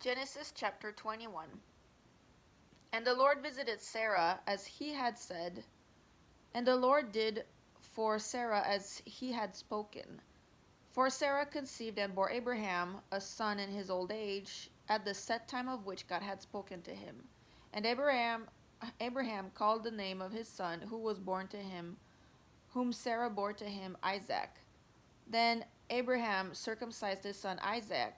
Genesis chapter 21. And the Lord visited Sarah as he had said, and the Lord did for Sarah as he had spoken. For Sarah conceived and bore Abraham a son in his old age, at the set time of which God had spoken to him. And Abraham called the name of his son who was born to him, whom Sarah bore to him, Isaac. Then Abraham circumcised his son Isaac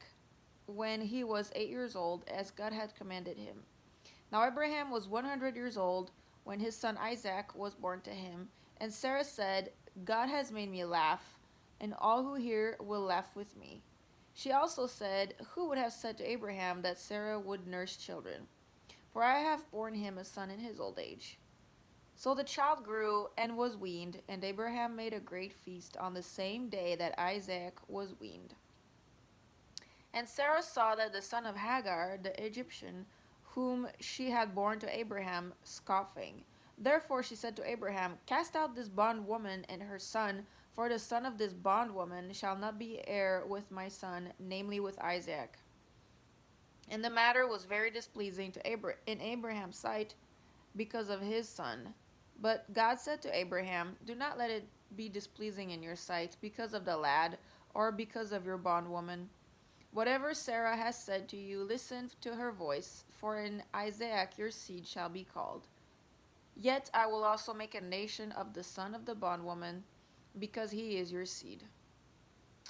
when he was 8 years old, as God had commanded him. Now Abraham was 100 years old when his son Isaac was born to him. And Sarah said, God has made me laugh, and all who hear will laugh with me. She also said, who would have said to Abraham that Sarah would nurse children? For I have borne him a son in his old age. So the child grew and was weaned, and Abraham made a great feast on the same day that Isaac was weaned. And Sarah saw that the son of Hagar, the Egyptian, whom she had borne to Abraham, scoffing. Therefore she said to Abraham, cast out this bondwoman and her son, for the son of this bondwoman shall not be heir with my son, namely with Isaac. And the matter was very displeasing in Abraham's sight because of his son. But God said to Abraham, do not let it be displeasing in your sight because of the lad, or because of your bondwoman. Whatever Sarah has said to you, listen to her voice, for in Isaac your seed shall be called. Yet I will also make a nation of the son of the bondwoman, because he is your seed.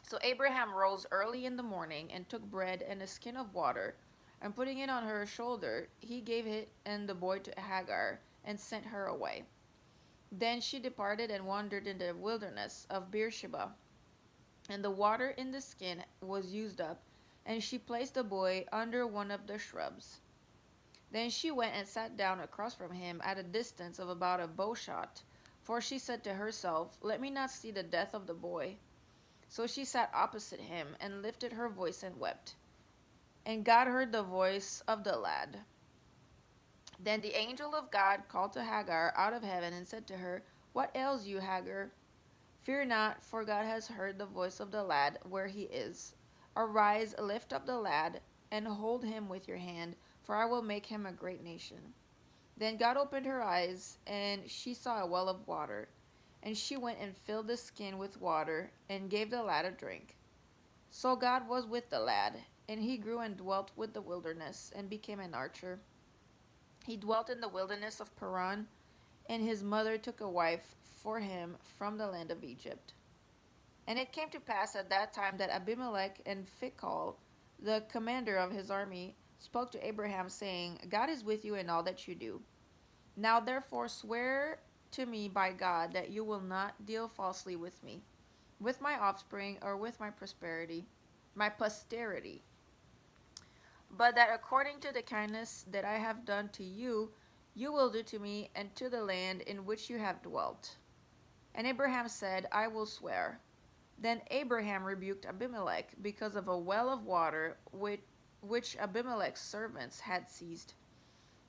So Abraham rose early in the morning and took bread and a skin of water, and putting it on her shoulder, he gave it and the boy to Hagar, and sent her away. Then she departed and wandered in the wilderness of Beersheba. And the water in the skin was used up, and she placed the boy under one of the shrubs. Then she went and sat down across from him at a distance of about a bowshot, for she said to herself, let me not see the death of the boy. So she sat opposite him, and lifted her voice and wept. And God heard the voice of the lad. Then the angel of God called to Hagar out of heaven and said to her, what ails you, Hagar? Fear not, for God has heard the voice of the lad where he is. Arise, lift up the lad, and hold him with your hand, for I will make him a great nation. Then God opened her eyes, and she saw a well of water. And she went and filled the skin with water, and gave the lad a drink. So God was with the lad, and he grew and dwelt with the wilderness, and became an archer. He dwelt in the wilderness of Paran, and his mother took a wife for him from the land of Egypt. And it came to pass at that time that Abimelech and Phicol, the commander of his army, spoke to Abraham, saying, God is with you in all that you do. Now therefore swear to me by God that you will not deal falsely with me, with my offspring, or with my posterity, but that according to the kindness that I have done to you, you will do to me and to the land in which you have dwelt. And Abraham said, I will swear. Then Abraham rebuked Abimelech because of a well of water which Abimelech's servants had seized.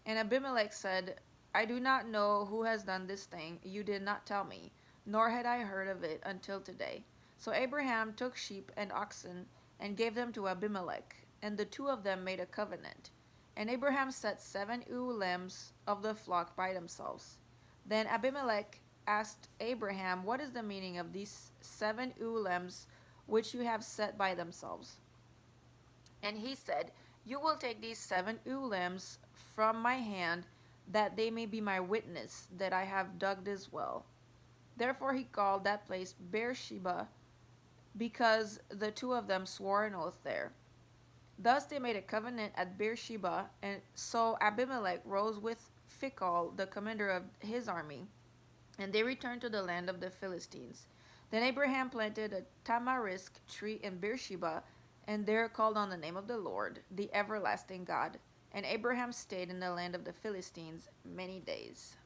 And Abimelech said, I do not know who has done this thing. You did not tell me, nor had I heard of it until today. So Abraham took sheep and oxen and gave them to Abimelech, and the two of them made a covenant. And Abraham set 7 ewe lambs of the flock by themselves. Then Abimelech asked Abraham, what is the meaning of these 7 ewe lambs which you have set by themselves? And he said, you will take these 7 ewe lambs from my hand, that they may be my witness that I have dug this well. Therefore he called that place Beersheba, because the two of them swore an oath there. Thus they made a covenant at Beersheba, and so Abimelech rose with Phicol, the commander of his army, and they returned to the land of the Philistines. Then Abraham planted a tamarisk tree in Beersheba, and there called on the name of the Lord, the everlasting God. And Abraham stayed in the land of the Philistines many days.